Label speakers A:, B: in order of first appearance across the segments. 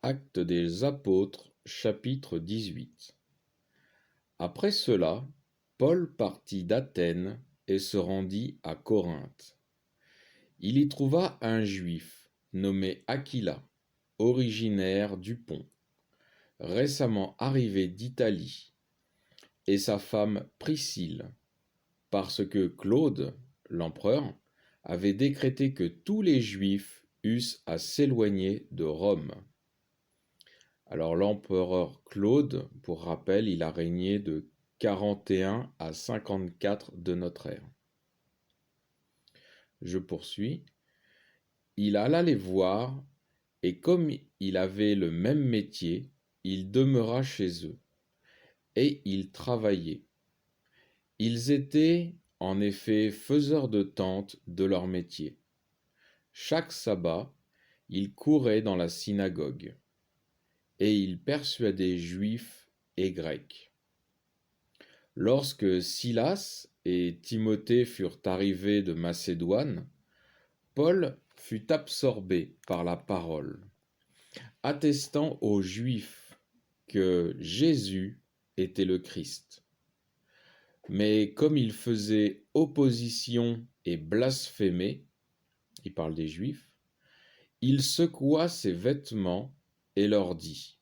A: Actes des Apôtres, chapitre 18. Après cela, Paul partit d'Athènes et se rendit à Corinthe. Il y trouva un Juif nommé Aquila, originaire du Pont, récemment arrivé d'Italie, et sa femme Priscille, parce que Claude, l'empereur, avait décrété que tous les Juifs eussent à s'éloigner de Rome. Alors l'empereur Claude, pour rappel, il a régné de 41 à 54 de notre ère. Je poursuis. Il alla les voir, et comme il avait le même métier, il demeura chez eux, et ils travaillaient. Ils étaient, en effet, faiseurs de tentes de leur métier. Chaque sabbat, ils couraient dans la synagogue, et ils persuadaient Juifs et Grecs. Lorsque Silas et Timothée furent arrivés de Macédoine, Paul fut absorbé par la parole, attestant aux Juifs que Jésus était le Christ. Mais comme il faisait opposition et blasphémait, il parle des Juifs, il secoua ses vêtements et leur dit :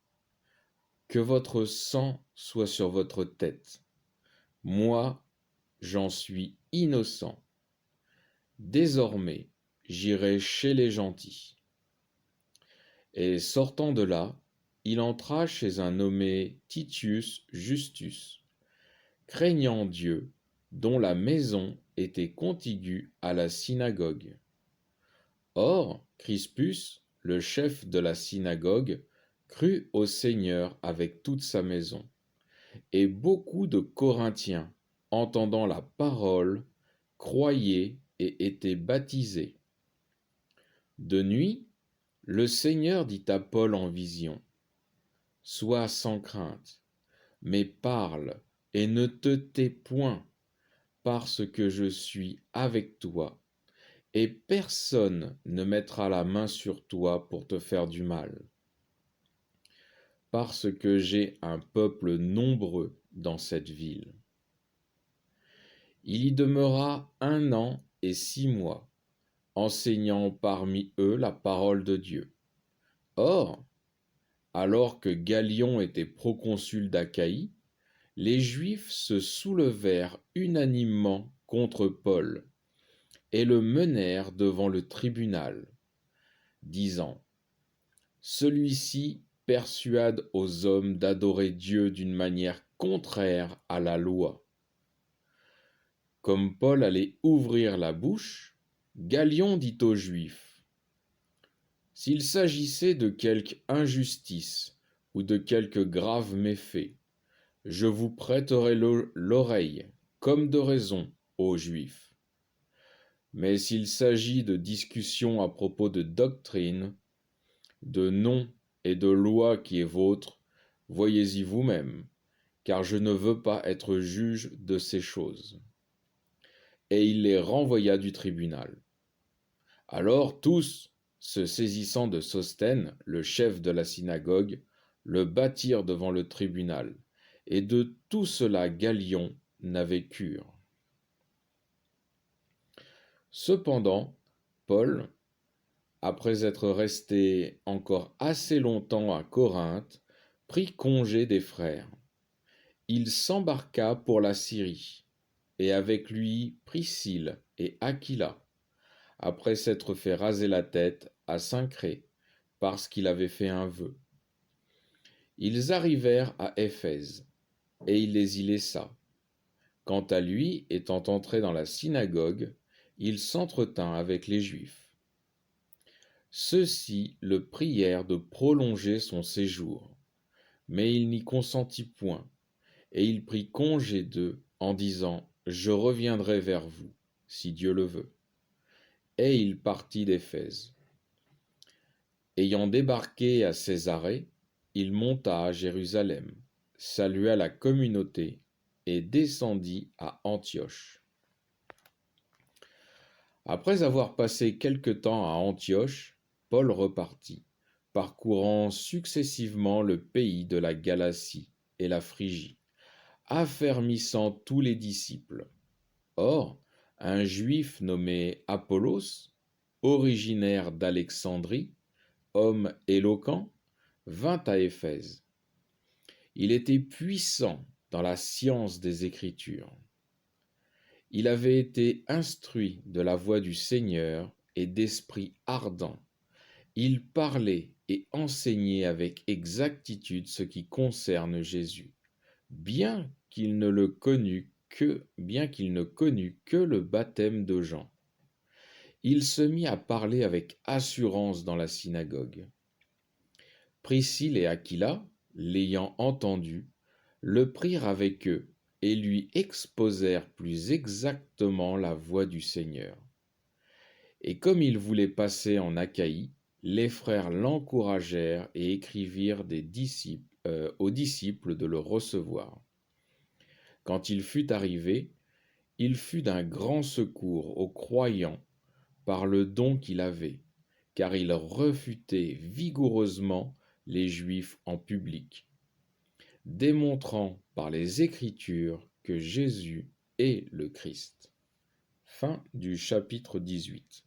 A: « Que votre sang soit sur votre tête. Moi, j'en suis innocent. Désormais, j'irai chez les gentils. » Et sortant de là, il entra chez un nommé Titius Justus, craignant Dieu, dont la maison était contiguë à la synagogue. Or, Crispus, le chef de la synagogue, crut au Seigneur avec toute sa maison. Et beaucoup de Corinthiens, entendant la parole, croyaient et étaient baptisés. De nuit, le Seigneur dit à Paul en vision : « Sois sans crainte, mais parle et ne te tais point, parce que je suis avec toi, et personne ne mettra la main sur toi pour te faire du mal. Parce que j'ai un peuple nombreux dans cette ville. » Il y demeura 1 an et 6 mois, enseignant parmi eux la parole de Dieu. Or, alors que Galion était proconsul d'Achaïe, les Juifs se soulevèrent unanimement contre Paul et le menèrent devant le tribunal, disant : « Celui-ci persuade aux hommes d'adorer Dieu d'une manière contraire à la loi. » Comme Paul allait ouvrir la bouche, Galion dit aux Juifs : « S'il s'agissait de quelque injustice ou de quelque grave méfait, je vous prêterai l'oreille, comme de raison, ô Juifs. Mais s'il s'agit de discussions à propos de doctrine, de nom et de loi qui est vôtre, voyez-y vous-même, car je ne veux pas être juge de ces choses. » Et il les renvoya du tribunal. Alors tous, se saisissant de Sosthène, le chef de la synagogue, le battirent devant le tribunal, et de tout cela Galion n'avait cure. Cependant, Paul, après être resté encore assez longtemps à Corinthe, prit congé des frères. Il s'embarqua pour la Syrie, et avec lui Priscille et Aquila, après s'être fait raser la tête à Cenchréa, parce qu'il avait fait un vœu. Ils arrivèrent à Éphèse, et il les y laissa. Quant à lui, étant entré dans la synagogue, il s'entretint avec les Juifs. Ceux-ci le prièrent de prolonger son séjour, mais il n'y consentit point, et il prit congé d'eux en disant : « Je reviendrai vers vous, si Dieu le veut. » Et il partit d'Éphèse. Ayant débarqué à Césarée, il monta à Jérusalem, salua la communauté et descendit à Antioche. Après avoir passé quelque temps à Antioche, Paul repartit, parcourant successivement le pays de la Galatie et la Phrygie, affermissant tous les disciples. Or, un Juif nommé Apollos, originaire d'Alexandrie, homme éloquent, vint à Éphèse. Il était puissant dans la science des Écritures. Il avait été instruit de la voix du Seigneur et d'esprit ardent. Il parlait et enseignait avec exactitude ce qui concerne Jésus, bien qu'il ne connût que le baptême de Jean. Il se mit à parler avec assurance dans la synagogue. Priscille et Aquila, l'ayant entendu, le prirent avec eux et lui exposèrent plus exactement la voie du Seigneur. Et comme il voulait passer en Achaïe, les frères l'encouragèrent et écrivirent aux disciples de le recevoir. Quand il fut arrivé, il fut d'un grand secours aux croyants par le don qu'il avait, car il refutait vigoureusement les Juifs en public, démontrant par les Écritures que Jésus est le Christ. Fin du chapitre 18.